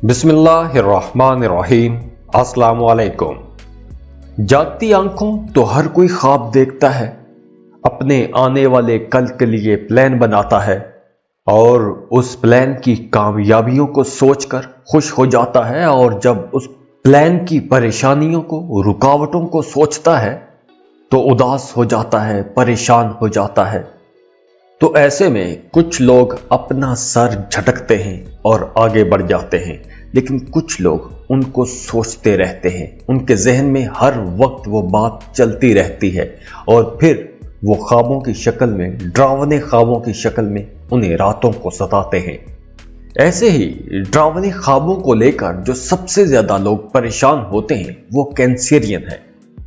बिस्मिल्लाहिर्रहमानिर्रहीम। अस्सलाम वालेकुम। जागती आंखों तो हर कोई ख्वाब देखता है, अपने आने वाले कल के लिए प्लान बनाता है और उस प्लान की कामयाबियों को सोचकर खुश हो जाता है, और जब उस प्लान की परेशानियों को, रुकावटों को सोचता है तो उदास हो जाता है, परेशान हो जाता है। तो ऐसे में कुछ लोग अपना सर झटकते हैं और आगे बढ़ जाते हैं, लेकिन कुछ लोग उनको सोचते रहते हैं। उनके जहन में हर वक्त वो बात चलती रहती है और फिर वो ख्वाबों की शक्ल में, डरावने ख्वाबों की शक्ल में उन्हें रातों को सताते हैं। ऐसे ही डरावने ख्वाबों को लेकर जो सबसे ज्यादा लोग परेशान होते हैं वो कैंसेरियन है,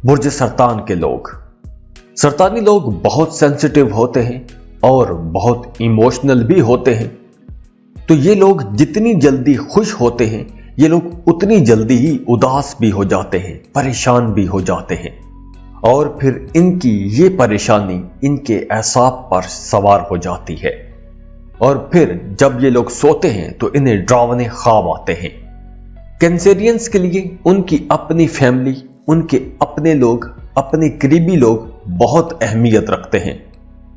बुर्ज सरतान के लोग। सरतानी लोग बहुत सेंसिटिव होते हैं और बहुत इमोशनल भी होते हैं। तो ये लोग जितनी जल्दी खुश होते हैं, ये लोग उतनी जल्दी ही उदास भी हो जाते हैं, परेशान भी हो जाते हैं, और फिर इनकी ये परेशानी इनके एसाब पर सवार हो जाती है। और फिर जब ये लोग सोते हैं तो इन्हें डरावने ख्वाब आते हैं। कैंसेरियंस के लिए उनकी अपनी फैमिली, उनके अपने लोग, अपने करीबी लोग बहुत अहमियत रखते हैं।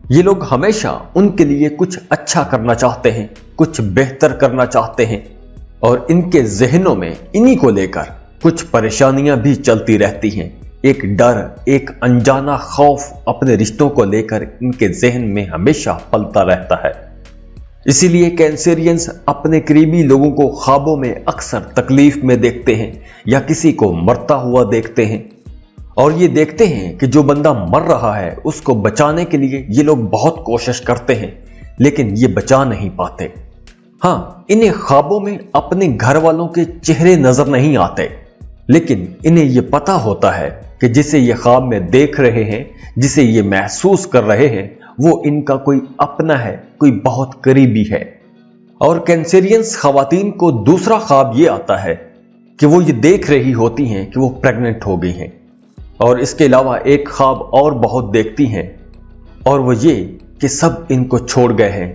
ये लोग हमेशा उनके लिए कुछ अच्छा करना चाहते हैं, कुछ बेहतर करना चाहते हैं, और इनके जहनों में इन्हीं को लेकर कुछ परेशानियां भी चलती रहती हैं। एक डर, एक अनजाना खौफ अपने रिश्तों को लेकर इनके जहन में हमेशा पलता रहता है। इसीलिए कैंसेरियंस अपने करीबी लोगों को ख्वाबों में अक्सर तकलीफ में देखते हैं या किसी को मरता हुआ देखते हैं, और ये देखते हैं कि जो बंदा मर रहा है उसको बचाने के लिए ये लोग बहुत कोशिश करते हैं, लेकिन ये बचा नहीं पाते। हाँ, इन्हें ख्वाबों में अपने घर वालों के चेहरे नजर नहीं आते, लेकिन इन्हें ये पता होता है कि जिसे ये ख्वाब में देख रहे हैं, जिसे ये महसूस कर रहे हैं, वो इनका कोई अपना है, कोई बहुत करीबी है। और कैंसेरियंस खवातीन को दूसरा ख्वाब ये आता है कि वो ये देख रही होती हैं कि वो प्रेग्नेंट हो गई हैं। और इसके अलावा एक ख्वाब और बहुत देखती हैं, और वो ये कि सब इनको छोड़ गए हैं।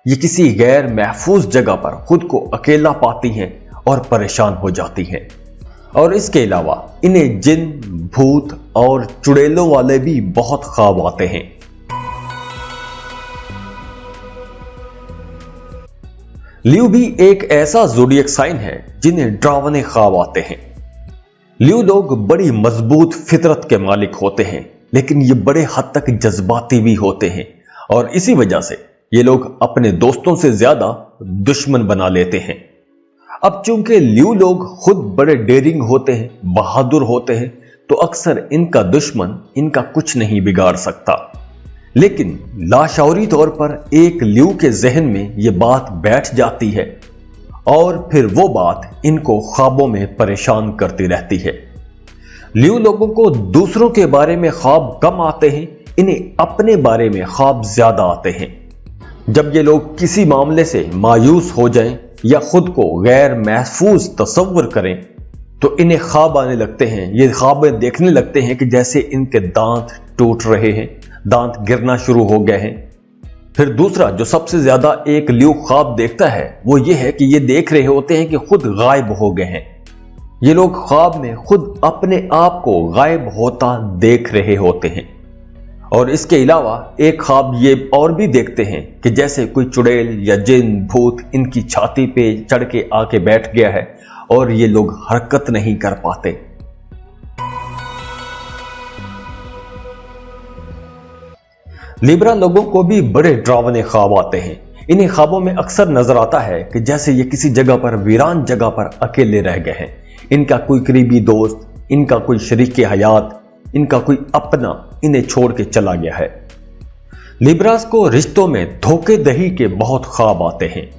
ये किसी गैर महफूज जगह पर खुद को अकेला पाती हैं और परेशान हो जाती हैं। और इसके अलावा इन्हें जिन, भूत और चुड़ैलों वाले भी बहुत ख्वाब आते हैं। लियो भी एक ऐसा ज़ोडिएक साइन है जिन्हें डरावने ख्वाब आते हैं। लियो लोग बड़ी मजबूत फितरत के मालिक होते हैं, लेकिन ये बड़े हद तक जज्बाती भी होते हैं, और इसी वजह से ये लोग अपने दोस्तों से ज्यादा दुश्मन बना लेते हैं। अब चूंकि लियो लोग खुद बड़े डेयरिंग होते हैं, बहादुर होते हैं, तो अक्सर इनका दुश्मन इनका कुछ नहीं बिगाड़ सकता। लेकिन लाशौरी तौर पर एक लियो के जहन में ये बात बैठ जाती है, और फिर वो बात इनको ख्वाबों में परेशान करती रहती है। लियो लोगों को दूसरों के बारे में ख्वाब कम आते हैं, इन्हें अपने बारे में ख्वाब ज्यादा आते हैं। जब ये लोग किसी मामले से मायूस हो जाएं या खुद को गैर महफूज तसव्वुर करें, तो इन्हें ख्वाब आने लगते हैं। ये ख्वाबें देखने लगते हैं कि जैसे इनके दांत टूट रहे हैं, दांत गिरना शुरू हो गए हैं। फिर दूसरा जो सबसे ज्यादा एक लियो ख्वाब देखता है वो ये है कि ये देख रहे होते हैं कि खुद गायब हो गए हैं। ये लोग ख्वाब में खुद अपने आप को गायब होता देख रहे होते हैं। और इसके अलावा एक ख्वाब ये और भी देखते हैं कि जैसे कोई चुड़ैल या जिन, भूत इनकी छाती पे चढ़ के आके बैठ गया है और ये लोग हरकत नहीं कर पाते। लिब्रा लोगों को भी बड़े डरावने ख्वाब आते हैं। इन्हीं ख्वाबों में अक्सर नजर आता है कि जैसे ये किसी जगह पर, वीरान जगह पर अकेले रह गए हैं। इनका कोई करीबी दोस्त, इनका कोई शरीक हयात, इनका कोई अपना इन्हें छोड़ के चला गया है। लिब्रास को रिश्तों में धोखेधड़ी के बहुत ख्वाब आते हैं।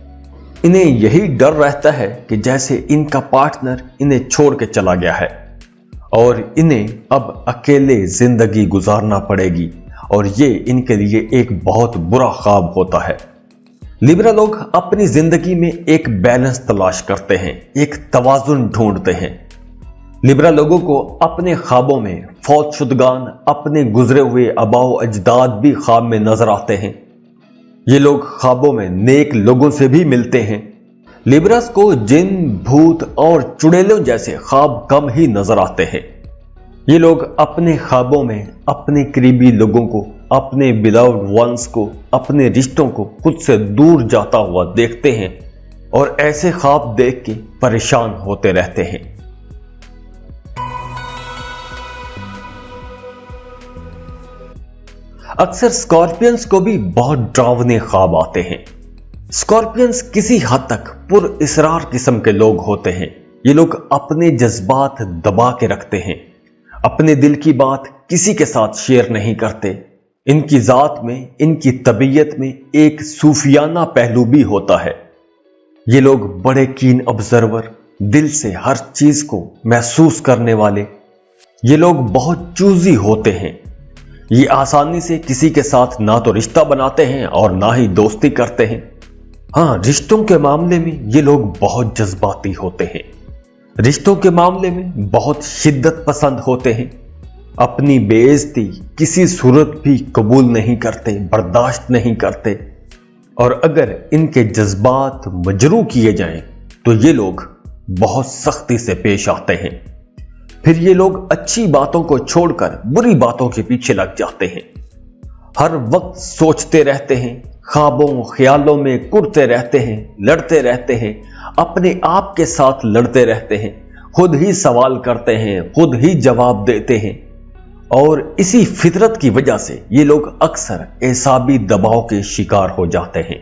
इन्हें यही डर रहता है कि जैसे इनका पार्टनर इन्हें छोड़ के चला गया है और इन्हें अब अकेले जिंदगी गुजारना पड़ेगी, और ये इनके लिए एक बहुत बुरा ख्वाब होता है। लिब्रा लोग अपनी जिंदगी में एक बैलेंस तलाश करते हैं, एक तवाजुन ढूंढते हैं। लिब्रा लोगों को अपने ख्वाबों में फौतशुदगान, अपने गुजरे हुए आबाओ अजदाद भी ख्वाब में नजर आते हैं। ये लोग ख्वाबों में नेक लोगों से भी मिलते हैं। लिब्रास को जिन, भूत और चुड़ैलों जैसे ख्वाब कम ही नजर आते हैं। ये लोग अपने ख्वाबों में अपने करीबी लोगों को, अपने बिलव्ड वंस को, अपने रिश्तों को खुद से दूर जाता हुआ देखते हैं और ऐसे ख्वाब देख के परेशान होते रहते हैं। अक्सर स्कॉर्पियंस को भी बहुत डरावने ख्वाब आते हैं। स्कॉर्पियंस किसी हद तक पुरइसरार किस्म के लोग होते हैं। ये लोग अपने जज्बात दबा के रखते हैं, अपने दिल की बात किसी के साथ शेयर नहीं करते। इनकी जात में, इनकी तबीयत में एक सूफियाना पहलू भी होता है। ये लोग बड़े कीन ऑब्जर्वर, दिल से हर चीज को महसूस करने वाले, ये लोग बहुत चूजी होते हैं। ये आसानी से किसी के साथ ना तो रिश्ता बनाते हैं और ना ही दोस्ती करते हैं। हाँ, रिश्तों के मामले में ये लोग बहुत जज्बाती होते हैं, रिश्तों के मामले में बहुत शिद्दत पसंद होते हैं। अपनी बेइज्जती किसी सूरत भी कबूल नहीं करते, बर्दाश्त नहीं करते। और अगर इनके जज्बात मजरू किए जाएं तो ये लोग बहुत सख्ती से पेश आते हैं। फिर ये लोग अच्छी बातों को छोड़कर बुरी बातों के पीछे लग जाते हैं। हर वक्त सोचते रहते हैं, ख्वाबों ख्यालों में कुरते रहते हैं, लड़ते रहते हैं, अपने आप के साथ लड़ते रहते हैं, खुद ही सवाल करते हैं, खुद ही जवाब देते हैं। और इसी फितरत की वजह से ये लोग अक्सर एसाबी दबाव के शिकार हो जाते हैं।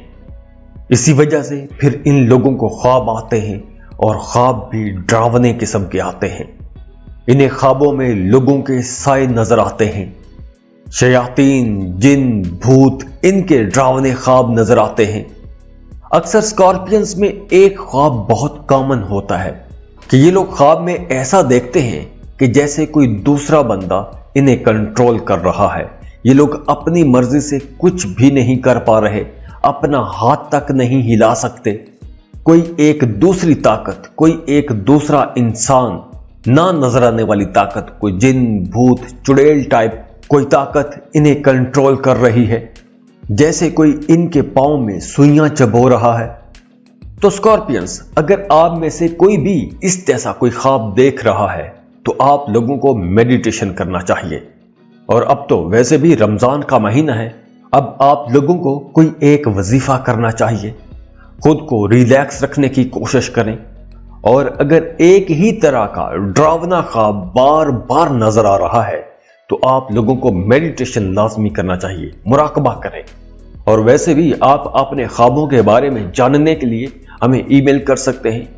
इसी वजह से फिर इन लोगों को ख्वाब आते हैं और ख्वाब भी डरावने किस्म के आते हैं। इन्हें ख्वाबों में लोगों के साए नजर आते हैं, शयातीन, जिन, भूत, इनके डरावने ख्वाब नजर आते हैं। अक्सर स्कॉर्पियंस में एक ख्वाब बहुत कॉमन होता है कि ये लोग ख्वाब में ऐसा देखते हैं कि जैसे कोई दूसरा बंदा इन्हें कंट्रोल कर रहा है। ये लोग अपनी मर्जी से कुछ भी नहीं कर पा रहे, अपना हाथ तक नहीं हिला सकते। कोई एक दूसरी ताकत, कोई एक दूसरा इंसान, ना नजर आने वाली ताकत, कोई जिन, भूत, चुड़ैल टाइप कोई ताकत इन्हें कंट्रोल कर रही है, जैसे कोई इनके पांव में सुइयां चबो रहा है। तो स्कॉर्पियंस, अगर आप में से कोई भी इस जैसा कोई ख्वाब देख रहा है तो आप लोगों को मेडिटेशन करना चाहिए। और अब तो वैसे भी रमजान का महीना है, अब आप लोगों को कोई एक वजीफा करना चाहिए, खुद को रिलैक्स रखने की कोशिश करें। और अगर एक ही तरह का डरावना ख्वाब बार बार नजर आ रहा है तो आप लोगों को मेडिटेशन लाजमी करना चाहिए, मुराकबा करें। और वैसे भी आप अपने ख्वाबों के बारे में जानने के लिए हमें ईमेल कर सकते हैं।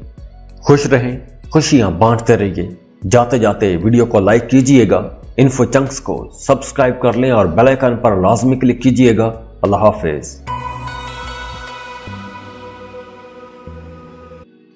खुश रहें, खुशियां बांटते रहिए। जाते जाते वीडियो को लाइक कीजिएगा, इन्फो चंक्स को सब्सक्राइब कर लें और बेल आइकन पर लाजमी क्लिक कीजिएगा। अल्लाह हाफिज।